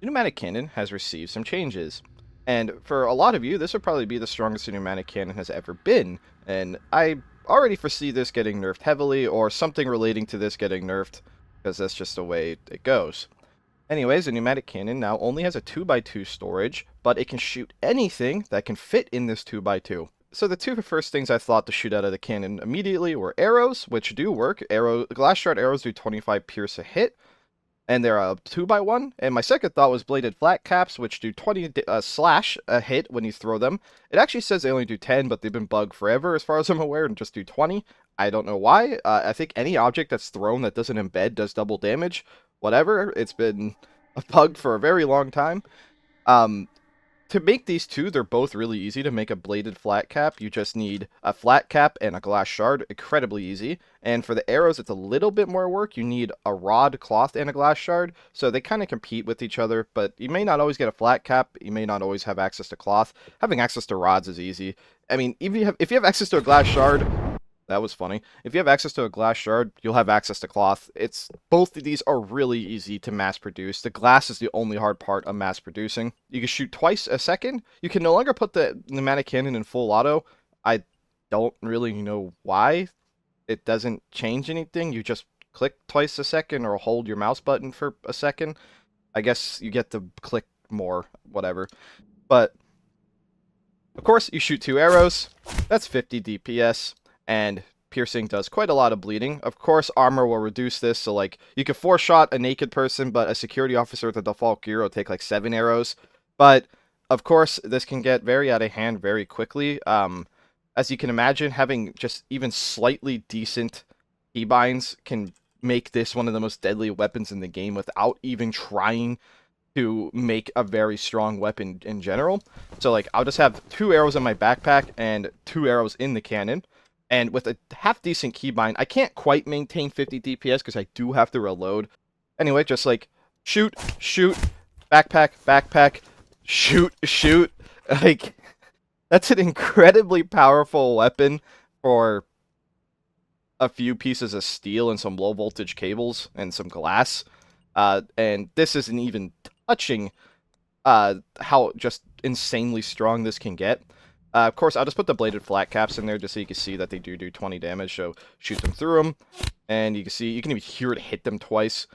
Pneumatic cannon has received some changes. And for a lot of you, this would probably be the strongest a pneumatic cannon has ever been. And I already foresee this getting nerfed heavily, or something relating to this getting nerfed, because that's just the way it goes. Anyways, the pneumatic cannon now only has a 2x2 storage, but it can shoot anything that can fit in this 2x2. So the two first things I thought to shoot out of the cannon immediately were arrows, which do work. Glass shard arrows do 25 pierce a hit, and they're a 2x1. And my second thought was bladed flat caps, which do 20 slash a hit when you throw them. It actually says they only do 10, but they've been bugged forever as far as I'm aware, and just do 20. I don't know why. I think any object that's thrown that doesn't embed does double damage. Whatever. It's been a bug for a very long time. Um, to make these two, they're both really easy to make a bladed flat cap. You just need a flat cap and a glass shard. Incredibly easy. And for the arrows, it's a little bit more work. You need a rod, cloth, and a glass shard. So they kind of compete with each other, but you may not always get a flat cap. You may not always have access to cloth. Having access to rods is easy. I mean, even if you have access to a glass shard, that was funny. If you have access to a glass shard, you'll have access to cloth. It's both of these are really easy to mass produce. The glass is the only hard part of mass producing. You can shoot twice a second. You can no longer put the pneumatic cannon in full auto. I don't really know why. It doesn't change anything. You just click twice a second or hold your mouse button for a second. I guess you get to click more, whatever. But of course, you shoot 2 arrows. That's 50 DPS. And piercing does quite a lot of bleeding. Of course, armor will reduce this, so like you could 4-shot a naked person, but a security officer with a default gear will take like 7 arrows. But of course, this can get very out of hand very quickly. As you can imagine, having just even slightly decent keybinds can make this one of the most deadly weapons in the game without even trying to make a very strong weapon in general. So like I'll just have 2 arrows in my backpack and 2 arrows in the cannon. And with a half-decent keybind, I can't quite maintain 50 DPS because I do have to reload. Anyway, just like, shoot, shoot, backpack, backpack, shoot, shoot. Like, that's an incredibly powerful weapon for a few pieces of steel and some low-voltage cables and some glass. And this isn't even touching how just insanely strong this can get. Of course, I'll just put the bladed flat caps in there just so you can see that they do 20 damage. So shoot them through them, and you can see, you can even hear it hit them twice.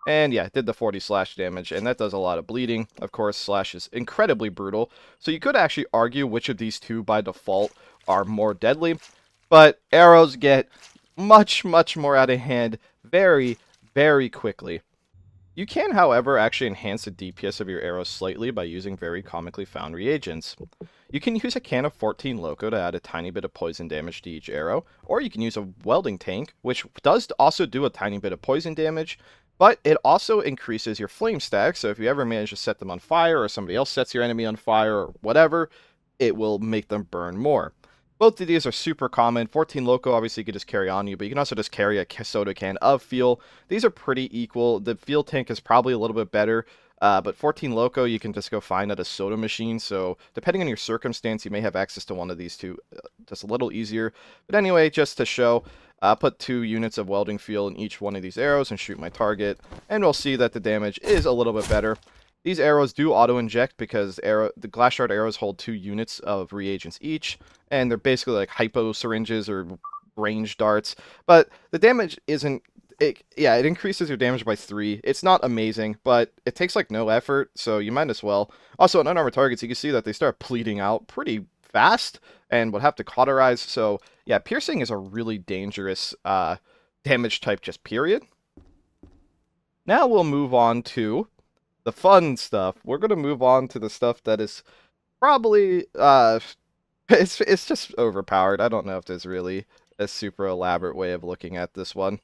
And yeah, it did the 40 slash damage, and that does a lot of bleeding. Of course, slash is incredibly brutal. So you could actually argue which of these two by default are more deadly. But arrows get much, much more out of hand very, very quickly. You can, however, actually enhance the DPS of your arrows slightly by using very comically found reagents. You can use a can of 14 Loco to add a tiny bit of poison damage to each arrow, or you can use a welding tank, which does also do a tiny bit of poison damage, but it also increases your flame stack, so if you ever manage to set them on fire, or somebody else sets your enemy on fire, or whatever, it will make them burn more. Both of these are super common. 14 Loco, obviously, you could just carry on you, but you can also just carry a soda can of fuel. These are pretty equal. The fuel tank is probably a little bit better, but 14 Loco, you can just go find at a soda machine. So depending on your circumstance, you may have access to one of these two just a little easier. But anyway, just to show, put 2 units of welding fuel in each one of these arrows and shoot my target, and we'll see that the damage is a little bit better. These arrows do auto-inject because the glass shard arrows hold 2 units of reagents each, and they're basically like hypo syringes or range darts. But the damage isn't... it increases your damage by 3. It's not amazing, but it takes like no effort, so you might as well. Also, on unarmored targets, you can see that they start bleeding out pretty fast and would have to cauterize. So yeah, piercing is a really dangerous damage type, just period. Now we'll move on to the fun stuff. We're going to move on to the stuff that is probably, it's just overpowered. I don't know if there's really a super elaborate way of looking at this one.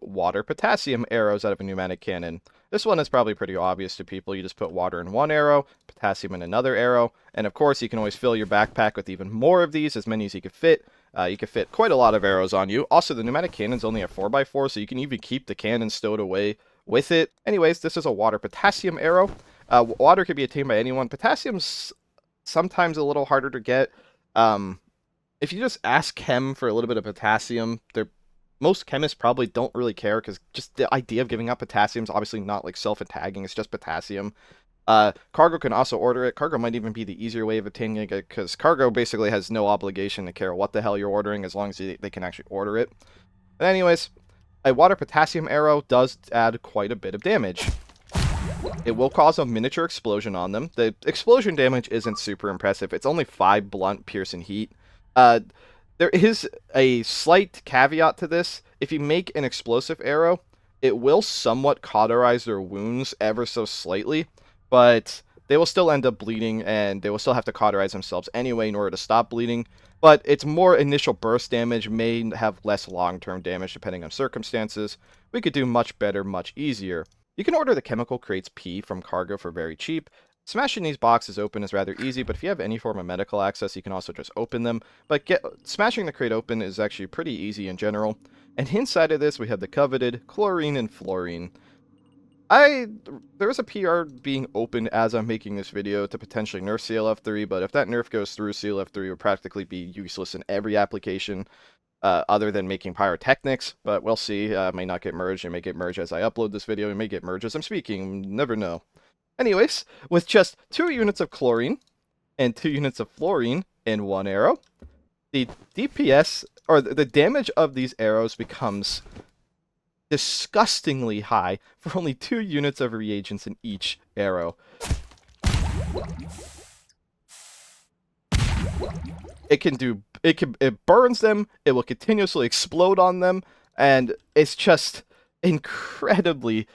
Water-potassium arrows out of a pneumatic cannon. This one is probably pretty obvious to people. You just put water in one arrow, potassium in another arrow, and of course you can always fill your backpack with even more of these, as many as you can fit. You can fit quite a lot of arrows on you. Also, the pneumatic cannon's only a 4x4, so you can even keep the cannon stowed away with it. Anyways, this is a water-potassium arrow. Water can be attained by anyone. Potassium's sometimes a little harder to get. If you just ask chem for a little bit of potassium, most chemists probably don't really care, because just the idea of giving up potassium is obviously not like self-tagging, it's just potassium. Cargo can also order it. Cargo might even be the easier way of obtaining it because Cargo basically has no obligation to care what the hell you're ordering as long as they can actually order it. But anyways, a Water-potassium arrow does add quite a bit of damage. It will cause a miniature explosion on them. The explosion damage isn't super impressive. It's only 5 blunt piercing heat. There is a slight caveat to this. If you make an explosive arrow, it will somewhat cauterize their wounds ever so slightly, but they will still end up bleeding, and they will still have to cauterize themselves anyway in order to stop bleeding. But its more initial burst damage may have less long-term damage depending on circumstances. We could do much better, much easier. You can order the chemical crates P from Cargo for very cheap. Smashing these boxes open is rather easy, but if you have any form of medical access, you can also just open them. But smashing the crate open is actually pretty easy in general. And inside of this, we have the coveted chlorine and fluorine. There is a PR being opened as I'm making this video to potentially nerf CLF3, but if that nerf goes through, CLF3 would practically be useless in every application. Other than making pyrotechnics, but we'll see. It may not get merged. It may get merged as I upload this video. It may get merged as I'm speaking. Never know. Anyways, with just 2 units of chlorine and 2 units of fluorine in one arrow, the DPS, or the damage of these arrows becomes disgustingly high for only 2 units of reagents in each arrow. It burns them, it will continuously explode on them, and it's just incredibly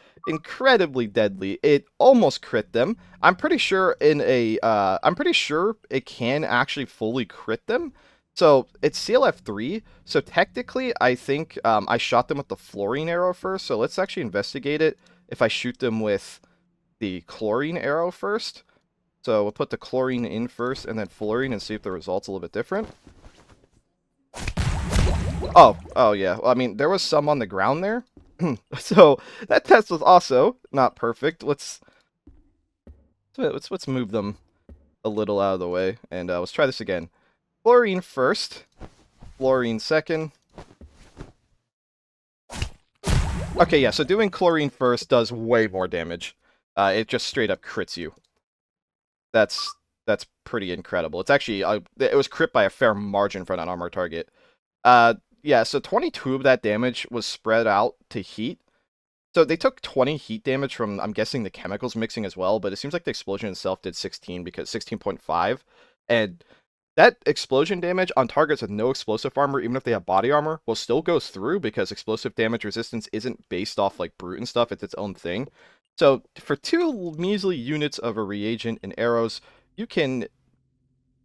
deadly. It almost crit them. I'm pretty sure it can actually fully crit them. So it's CLF3, so technically I think I shot them with the fluorine arrow first, so let's actually investigate it if I shoot them with the chlorine arrow first. So we'll put the chlorine in first and then fluorine and see if the result's a little bit different. Oh yeah. Well, I mean, there was some on the ground there. So that test was also not perfect. Let's move them a little out of the way and let's try this again. Chlorine first, fluorine second. Okay, yeah, so doing chlorine first does way more damage. It just straight up crits you. That's pretty incredible. It's actually it was crit by a fair margin for an unarmored target. Yeah, so 22 of that damage was spread out to heat. So they took 20 heat damage from, I'm guessing, the chemicals mixing as well, but it seems like the explosion itself did 16 because 16.5, and that explosion damage on targets with no explosive armor, even if they have body armor, will still goes through because explosive damage resistance isn't based off like brute and stuff, it's its own thing. So for 2 measly units of a reagent and arrows, you can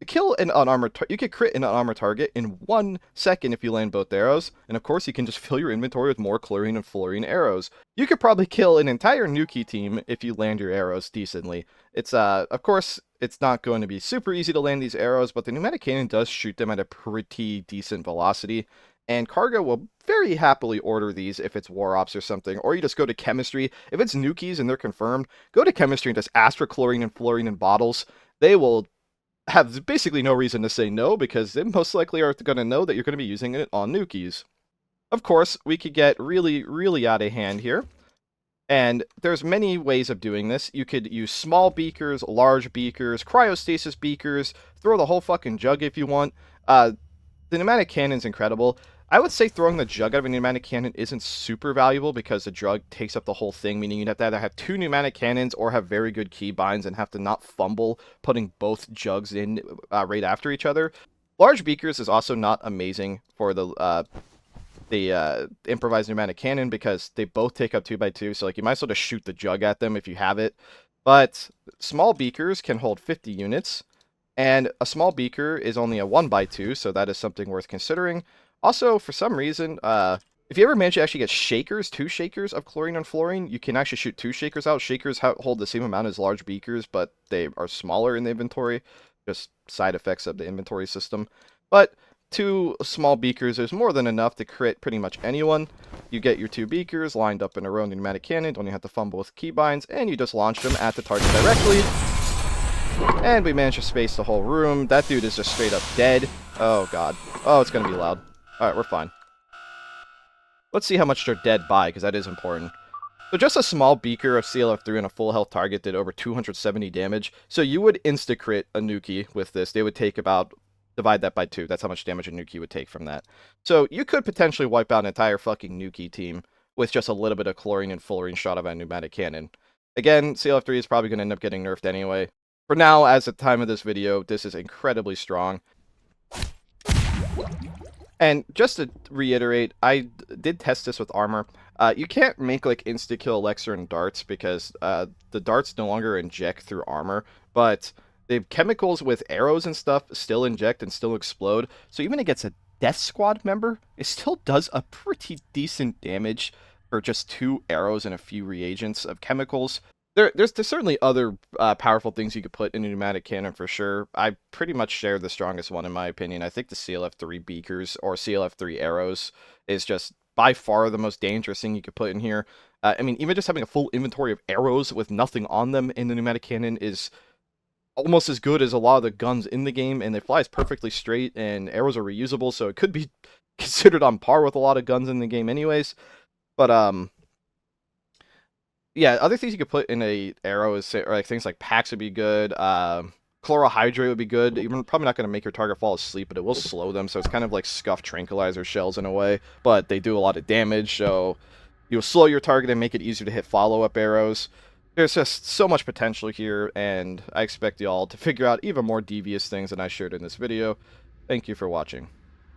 kill an unarmored you could crit an unarmored target in 1 second if you land both arrows, and of course you can just fill your inventory with more chlorine and fluorine arrows. You could probably kill an entire nuke team if you land your arrows decently. It's of course it's not going to be super easy to land these arrows, but the pneumatic cannon does shoot them at a pretty decent velocity, and Cargo will very happily order these if it's War Ops or something, or you just go to Chemistry. If it's nukies and they're confirmed, go to Chemistry and just ask for chlorine and fluorine in bottles. They will have basically no reason to say no, because they most likely are going to know that you're going to be using it on nukies. Of course, we could get really out of hand here, and there's many ways of doing this. You could use small beakers, large beakers, cryostasis beakers, throw the whole fucking jug if you want. The pneumatic cannon's incredible. I would say throwing the jug out of a pneumatic cannon isn't super valuable because the jug takes up the whole thing, meaning you'd have to either have 2 pneumatic cannons or have very good keybinds and have to not fumble putting both jugs in right after each other. Large beakers is also not amazing for the improvised pneumatic cannon because they both take up 2x2, so like you might as well just shoot the jug at them if you have it. But small beakers can hold 50 units, and a small beaker is only a 1x2, so that is something worth considering. Also, for some reason, if you ever manage to actually get shakers, 2 shakers of chlorine and fluorine, you can actually shoot 2 shakers out. Shakers hold the same amount as large beakers, but they are smaller in the inventory. Just side effects of the inventory system. But 2 small beakers is more than enough to crit pretty much anyone. You get your 2 beakers lined up in a row in the pneumatic cannon, don't you have to fumble with keybinds, and you just launch them at the target directly. And we managed to space the whole room. That dude is just straight up dead. Oh god. Oh, it's gonna be loud. Alright, we're fine. Let's see how much they're dead by, because that is important. So just a small beaker of CLF3 on a full health target did over 270 damage. So you would insta-crit a Nuki with this. They would take about, divide that by 2. That's how much damage a Nuki would take from that. So you could potentially wipe out an entire fucking Nuki team with just a little bit of Chlorine and fluorine shot of a pneumatic cannon. Again, CLF3 is probably going to end up getting nerfed anyway. For now, as at the time of this video, this is incredibly strong. And just to reiterate, I did test this with armor. You can't make like insta-kill elixir and darts because the darts no longer inject through armor, but the chemicals with arrows and stuff still inject and still explode. So even against a death squad member, it still does a pretty decent damage for just 2 arrows and a few reagents of chemicals. There's certainly other powerful things you could put in a pneumatic cannon for sure. I pretty much share the strongest one in my opinion. I think the CLF3 beakers or CLF3 arrows is just by far the most dangerous thing you could put in here. I mean, even just having a full inventory of arrows with nothing on them in the pneumatic cannon is almost as good as a lot of the guns in the game, and they fly perfectly straight, and arrows are reusable, so it could be considered on par with a lot of guns in the game anyways. But, yeah, other things you could put in a arrow is like things like packs would be good. Chlorohydrate would be good. Even probably not going to make your target fall asleep, but it will slow them. So it's kind of like scuffed tranquilizer shells in a way, but they do a lot of damage. So you'll slow your target and make it easier to hit follow-up arrows. There's just so much potential here, and I expect y'all to figure out even more devious things than I shared in this video. Thank you for watching.